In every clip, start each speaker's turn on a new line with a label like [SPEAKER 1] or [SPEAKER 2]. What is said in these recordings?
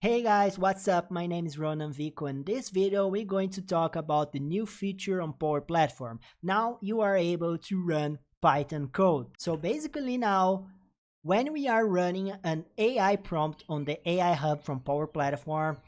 [SPEAKER 1] Hey guys, what's up? My name is Ronan Vico. In this video, we're going to talk about the new feature on Power Platform. Now you are able to run Python code. So basically now, when we are running an AI prompt on the AI Hub from Power Platform,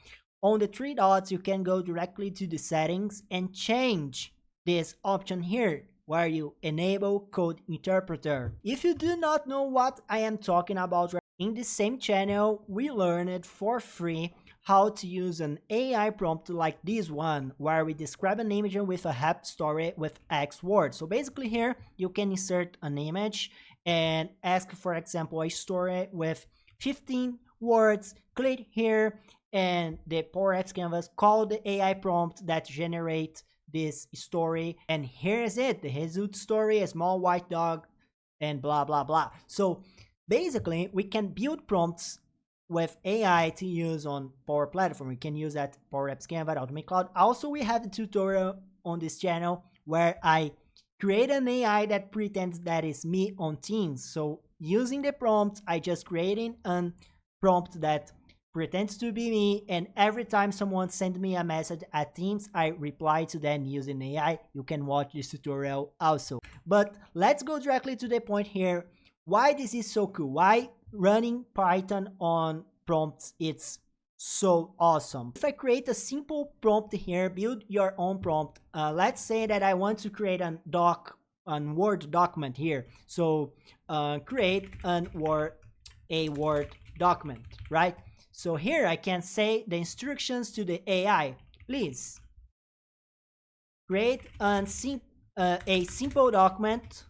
[SPEAKER 1] on the three dots, you can go directly to the settings and change this option here where you enable code interpreter. If you do not know what I am talking about, in the same channel, we learned for free how to use an AI prompt like this one, where we describe an image with a happy story with X words. So basically here, you can insert an image and ask, for example, a story with 15 words, click here, and the PowerX canvas call the AI prompt that generates this story. And here's it, the result story, a small white dog, and blah, blah, blah. So basically, we can build prompts with AI to use on Power Platform. We can use that Power Apps Canvas, Automate Cloud. Also, we have a tutorial on this channel where I create an AI that pretends that is me on Teams. So using the prompt, I just creating a prompt that pretends to be me, and every time someone sends me a message at Teams, I reply to them using AI. You can watch this tutorial also. But let's go directly to the point here. Why this is so cool? Why running Python on prompts it's so awesome? If I create a simple prompt here, build your own prompt. Let's say that I want to create a Word document here. So create a Word document, right? So here I can say the instructions to the AI. Please create a simple document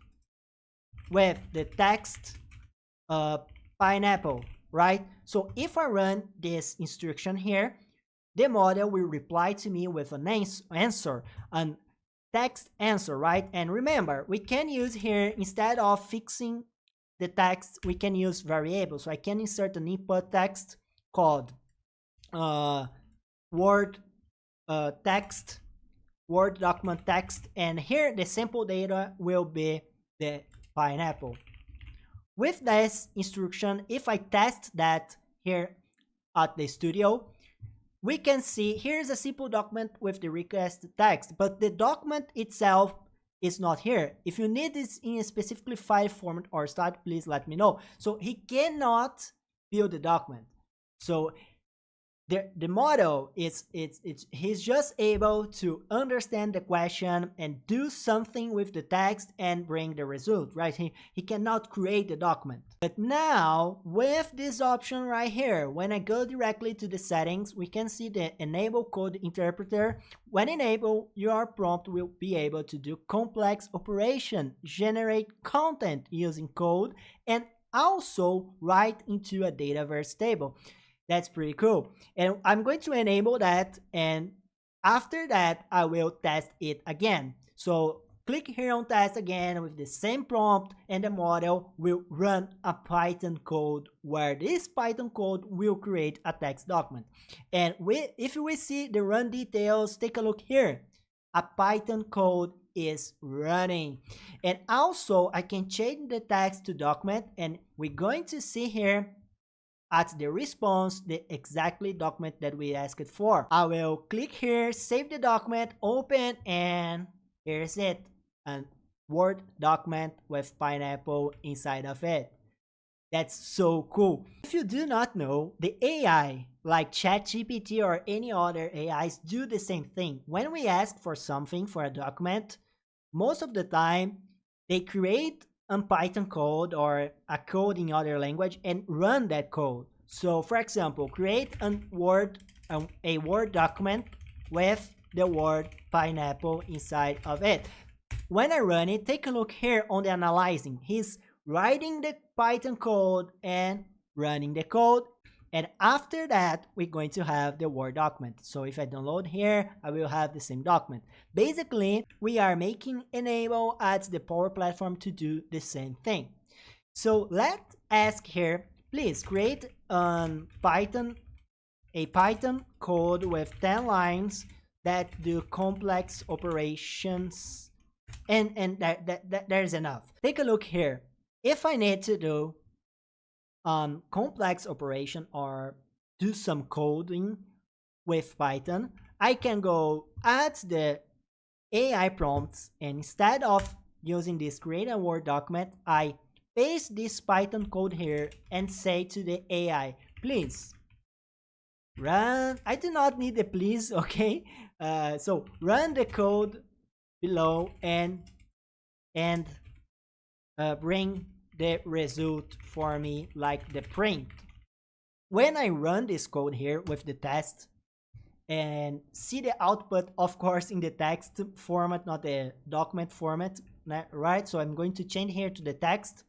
[SPEAKER 1] with the text pineapple, right? So if I run this instruction here, the model will reply to me with an answer, an text answer, right? And remember, we can use here, instead of fixing the text, we can use variables. So I can insert an input text called word text, Word document text, and here the sample data will be the pineapple. With this instruction, if I test that here at the studio, we can see here's a simple document with the request text, but the document itself is not here. If you need this in a specifically file format or style, please let me know. So he cannot build the document. So the model he's just able to understand the question and do something with the text and bring the result, right? He cannot create the document. But now with this option right here, when I go directly to the settings, we can see the enable code interpreter. When enabled, your prompt will be able to do complex operation, generate content using code, and also write into a Dataverse table. That's pretty cool. And I'm going to enable that, and after that, I will test it again. So click here on test again with the same prompt, and the model will run a Python code where this Python code will create a text document. And if we see the run details, take a look here. A Python code is running. And also I can change the text to document, and we're going to see here at the response the exactly document that we asked for. I will click here, save the document, open, and here's it, a Word document with pineapple inside of it. That's so cool. If you do not know, the AI like ChatGPT or any other AIs do the same thing. When we ask for something for a document, most of the time they create a Python code or a code in other language and run that code. So for example, create a Word document with the word pineapple inside of it. When I run it, take a look here on the analyzing. He's writing the Python code and running the code. And after that, we're going to have the Word document. So if I download here, I will have the same document. Basically, we are making enable at the Power Platform to do the same thing. So let's ask here, please create a Python code with 10 lines that do complex operations, and there's enough. Take a look here. If I need to do complex operation or do some coding with Python, I can go add the AI prompts, and instead of using this create a Word document, I paste this Python code here and say to the AI, please run. I do not need the please, okay? So run the code below and bring the result for me, like the print. When I run this code here with the test and see the output, of course, in the text format, not the document format, right? So I'm going to change here to the text.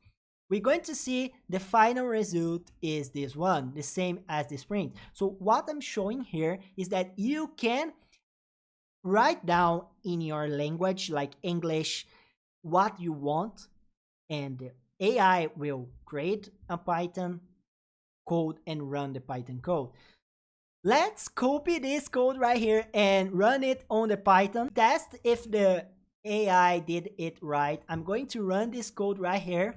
[SPEAKER 1] We're going to see the final result is this one, the same as this print. So what I'm showing here is that you can write down in your language, like English, what you want, and the AI will create a Python code and run the Python code. Let's copy this code right here and run it on the Python. Test if the AI did it right. I'm going to run this code right here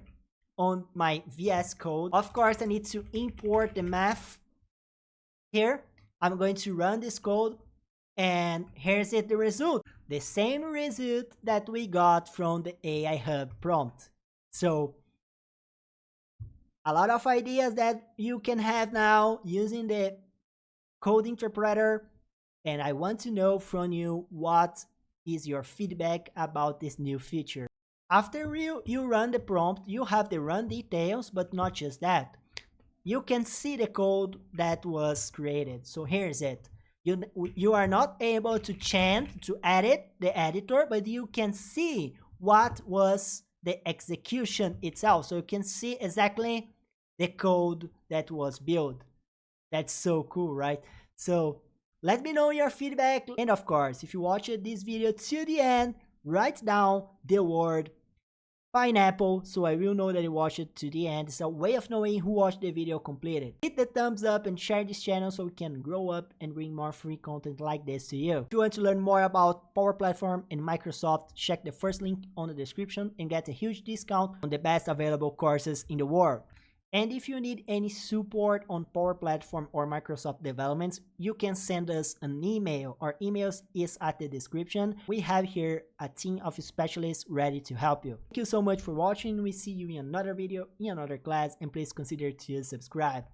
[SPEAKER 1] on my VS Code. Of course, I need to import the math here. I'm going to run this code, and here's it, the result. The same result that we got from the AI Hub prompt. So a lot of ideas that you can have now using the code interpreter, and I want to know from you what is your feedback about this new feature. After you run the prompt, you have the run details, but not just that. You can see the code that was created. So here's it. You are not able to change, to edit the editor, but you can see what was the execution itself. So you can see exactly the code that was built. That's so cool, right? So let me know your feedback. And of course, if you watched this video to the end, write down the word pineapple so I will know that you watched it to the end. It's a way of knowing who watched the video completed. Hit the thumbs up and share this channel so we can grow up and bring more free content like this to you. If you want to learn more about Power Platform and Microsoft, check the first link on the description and get a huge discount on the best available courses in the world. And if you need any support on Power Platform or Microsoft developments, you can send us an email. Our emails is at the description. We have here a team of specialists ready to help you. Thank you so much for watching. We see you in another video, in another class, and please consider to subscribe.